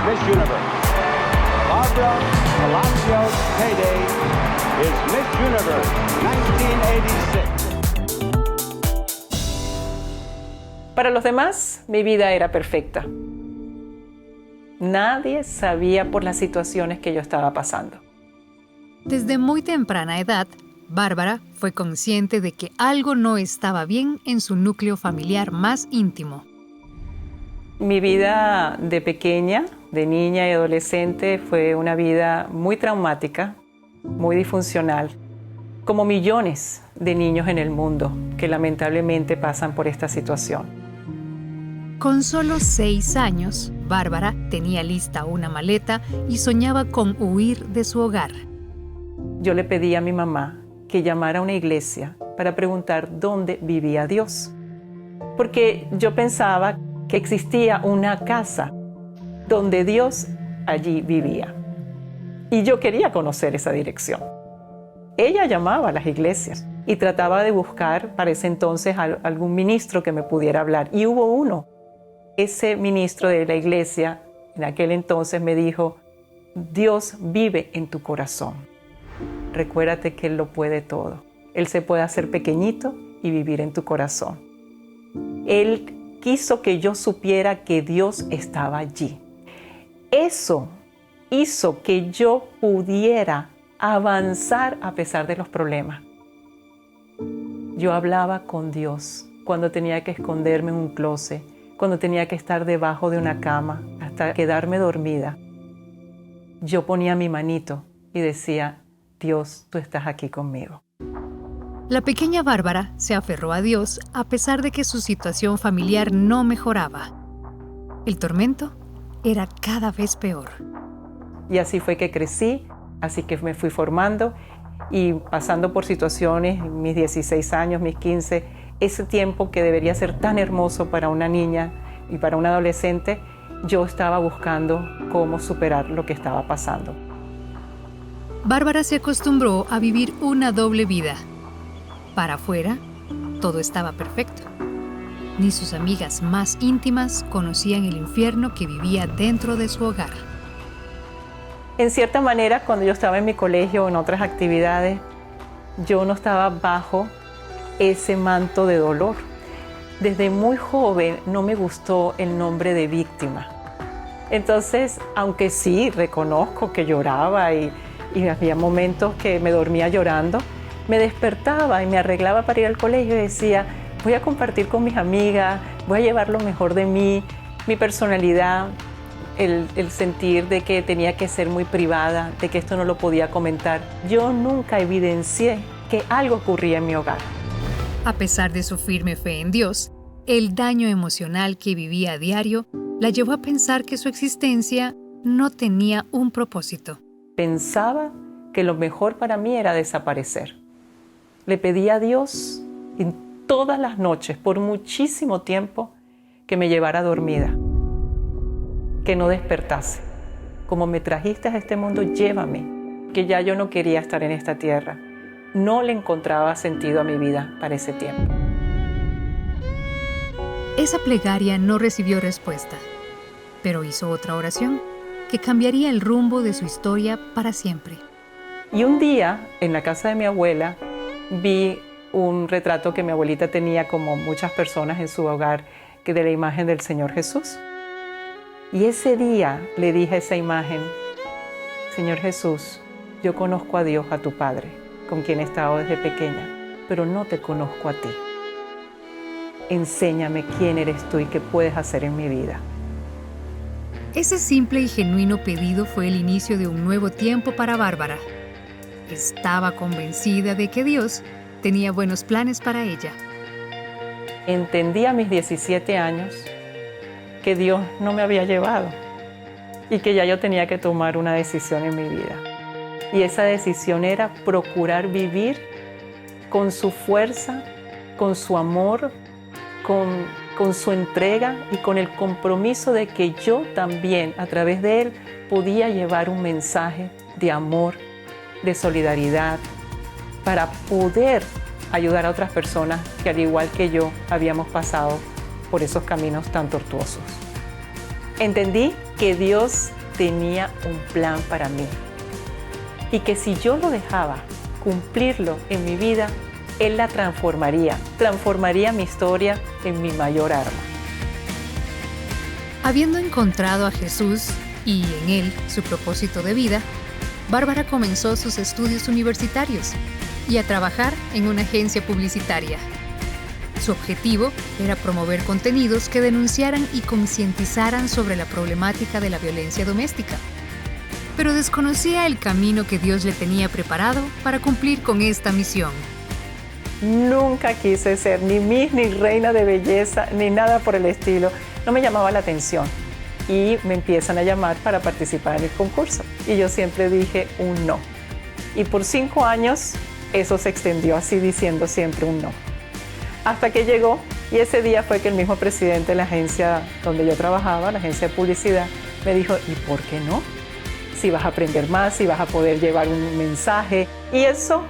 Miss Universe. Barbara Palacios Payday is Miss Universe 1986. Para los demás, mi vida era perfecta. Nadie sabía por las situaciones que yo estaba pasando. Desde muy temprana edad, Bárbara fue consciente de que algo no estaba bien en su núcleo familiar más íntimo. Mi vida de pequeña, de niña y adolescente fue una vida muy traumática, muy disfuncional, como millones de niños en el mundo que lamentablemente pasan por esta situación. Con solo 6 años, Bárbara tenía lista una maleta y soñaba con huir de su hogar. Yo le pedí a mi mamá que llamara a una iglesia para preguntar dónde vivía Dios, porque yo pensaba que existía una casa donde Dios allí vivía. Y yo quería conocer esa dirección. Ella llamaba a las iglesias y trataba de buscar para ese entonces algún ministro que me pudiera hablar. Y hubo uno. Ese ministro de la iglesia en aquel entonces me dijo: Dios vive en tu corazón. Recuérdate que Él lo puede todo. Él se puede hacer pequeñito y vivir en tu corazón. Él quiso que yo supiera que Dios estaba allí. Eso hizo que yo pudiera avanzar a pesar de los problemas. Yo hablaba con Dios cuando tenía que esconderme en un closet, cuando tenía que estar debajo de una cama hasta quedarme dormida. Yo ponía mi manito y decía: Dios, tú estás aquí conmigo. La pequeña Bárbara se aferró a Dios a pesar de que su situación familiar no mejoraba. El tormento era cada vez peor. Y así fue que crecí, así que me fui formando y pasando por situaciones, mis 16 años, mis 15, ese tiempo que debería ser tan hermoso para una niña y para un adolescente, yo estaba buscando cómo superar lo que estaba pasando. Bárbara se acostumbró a vivir una doble vida. Para afuera, todo estaba perfecto. Ni sus amigas más íntimas conocían el infierno que vivía dentro de su hogar. En cierta manera, cuando yo estaba en mi colegio o en otras actividades, yo no estaba bajo ese manto de dolor. Desde muy joven no me gustó el nombre de víctima. Entonces, aunque sí reconozco que lloraba y había momentos que me dormía llorando, me despertaba y me arreglaba para ir al colegio y decía: voy a compartir con mis amigas, voy a llevar lo mejor de mí, mi personalidad, el sentir de que tenía que ser muy privada, de que esto no lo podía comentar. Yo nunca evidencié que algo ocurría en mi hogar. A pesar de su firme fe en Dios, el daño emocional que vivía a diario la llevó a pensar que su existencia no tenía un propósito. Pensaba que lo mejor para mí era desaparecer. Le pedí a Dios en todas las noches, por muchísimo tiempo, que me llevara dormida, que no despertase. Como me trajiste a este mundo, llévame, que ya yo no quería estar en esta tierra. No le encontraba sentido a mi vida para ese tiempo. Esa plegaria no recibió respuesta, pero hizo otra oración que cambiaría el rumbo de su historia para siempre. Y un día, en la casa de mi abuela, vi un retrato que mi abuelita tenía, como muchas personas en su hogar, que de la imagen del Señor Jesús. Y ese día le dije a esa imagen: Señor Jesús, yo conozco a Dios, a tu Padre, con quien he estado desde pequeña, pero no te conozco a ti. Enséñame quién eres tú y qué puedes hacer en mi vida. Ese simple y genuino pedido fue el inicio de un nuevo tiempo para Bárbara. Estaba convencida de que Dios tenía buenos planes para ella. Entendí a mis 17 años que Dios no me había llevado y que ya yo tenía que tomar una decisión en mi vida. Y esa decisión era procurar vivir con su fuerza, con su amor, con su entrega y con el compromiso de que yo también, a través de él, podía llevar un mensaje de amor, de solidaridad, para poder ayudar a otras personas que, al igual que yo, habíamos pasado por esos caminos tan tortuosos. Entendí que Dios tenía un plan para mí y que si yo lo dejaba cumplirlo en mi vida, Él la transformaría mi historia en mi mayor arma. Habiendo encontrado a Jesús y en Él su propósito de vida, Bárbara comenzó sus estudios universitarios y a trabajar en una agencia publicitaria. Su objetivo era promover contenidos que denunciaran y concientizaran sobre la problemática de la violencia doméstica. Pero desconocía el camino que Dios le tenía preparado para cumplir con esta misión. Nunca quise ser ni Miss, ni reina de belleza, ni nada por el estilo. No me llamaba la atención. Y me empiezan a llamar para participar en el concurso. Y yo siempre dije un no. Y por 5 años eso se extendió así, diciendo siempre un no. Hasta que llegó, y ese día fue que el mismo presidente de la agencia donde yo trabajaba, la agencia de publicidad, me dijo, ¿y por qué no? Si vas a aprender más, si vas a poder llevar un mensaje. Y eso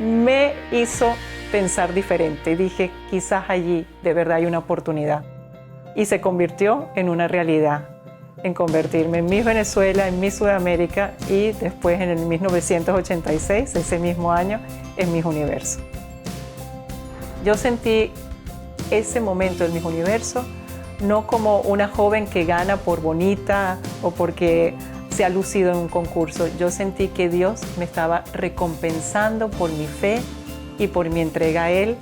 me hizo pensar diferente. Dije, quizás allí de verdad hay una oportunidad. Y se convirtió en una realidad, en convertirme en Miss Venezuela, en Miss Sudamérica y después en el 1986, ese mismo año, en Miss Universo. Yo sentí ese momento en Miss Universo no como una joven que gana por bonita o porque se ha lucido en un concurso. Yo sentí que Dios me estaba recompensando por mi fe y por mi entrega a Él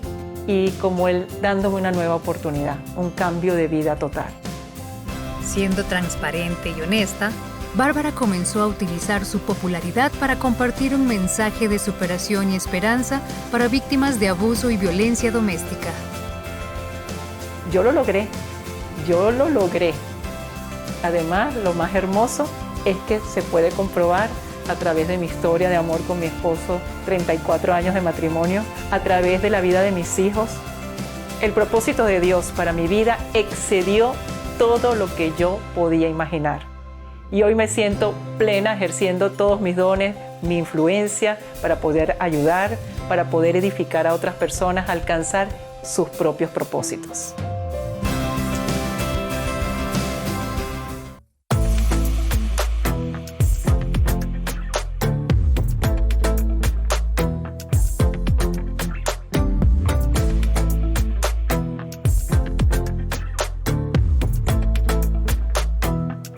y como Él dándome una nueva oportunidad, un cambio de vida total. Siendo transparente y honesta, Bárbara comenzó a utilizar su popularidad para compartir un mensaje de superación y esperanza para víctimas de abuso y violencia doméstica. Yo lo logré. Además, lo más hermoso es que se puede comprobar a través de mi historia de amor con mi esposo, 34 años de matrimonio, a través de la vida de mis hijos. El propósito de Dios para mi vida excedió todo lo que yo podía imaginar. Y hoy me siento plena ejerciendo todos mis dones, mi influencia para poder ayudar, para poder edificar a otras personas a alcanzar sus propios propósitos.